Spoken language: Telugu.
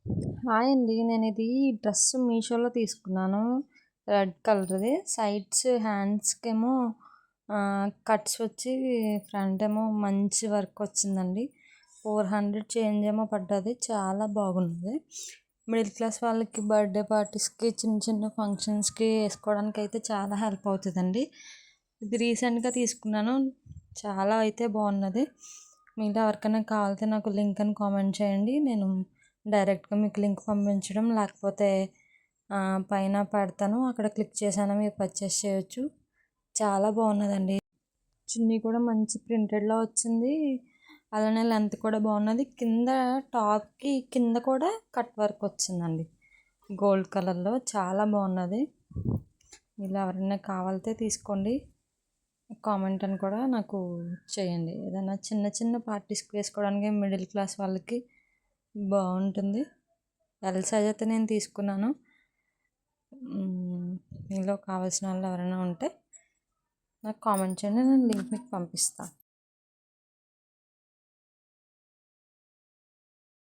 హాయ్ అండి. నేనిది డ్రెస్ మీషోలో తీసుకున్నాను. రెడ్ కలర్‌ది. సైడ్స్ హ్యాండ్స్‌కేమో కట్స్ వచ్చి ఫ్రంట్ ఏమో మంచి వర్క్ వచ్చిందండి. 400 చేంజ్ ఏమో పడ్డది. చాలా బాగున్నది. మిడిల్ క్లాస్ వాళ్ళకి బర్త్‌డే పార్టీస్‌కి, చిన్న చిన్న ఫంక్షన్స్‌కి ఏసుకోవడానికైతే చాలా హెల్ప్ అవుతదండి. ఇది రీసెంట్‌గా తీసుకున్నాను. చాలా అయితే బాగున్నది. మీలో ఎవరికైనా కావాలితే నాకు లింక్ అని కామెంట్ చేయండి. నేను డైరెక్ట్‌గా మీకు లింక్ పంపించడం లేకపోతే పైన పెడతాను. అక్కడ క్లిక్ చేశాను మీరు పర్చేస్ చేయొచ్చు. చాలా బాగున్నదండి. చున్నీ కూడా మంచి ప్రింటెడ్‌లో వచ్చింది. అలానే లెంత్ కూడా బాగున్నది. కింద టాప్‌కి కింద కూడా కట్ వర్క్ వచ్చిందండి. గోల్డ్ కలర్‌లో చాలా బాగున్నది. ఇలా ఎవరైనా కావాలితే తీసుకోండి. కామెంట్ అని కూడా నాకు చేయండి. ఏదైనా చిన్న చిన్న పార్టీస్కి వేసుకోవడానికి మిడిల్ క్లాస్ వాళ్ళకి బాగుంటుంది. ఎల్ సైజ్ అయితే నేను తీసుకున్నాను. మీలో కావాల్సిన వాళ్ళు ఎవరైనా ఉంటే నాకు కామెంట్ చేయండి. నేను లింక్ మీకు పంపిస్తాను.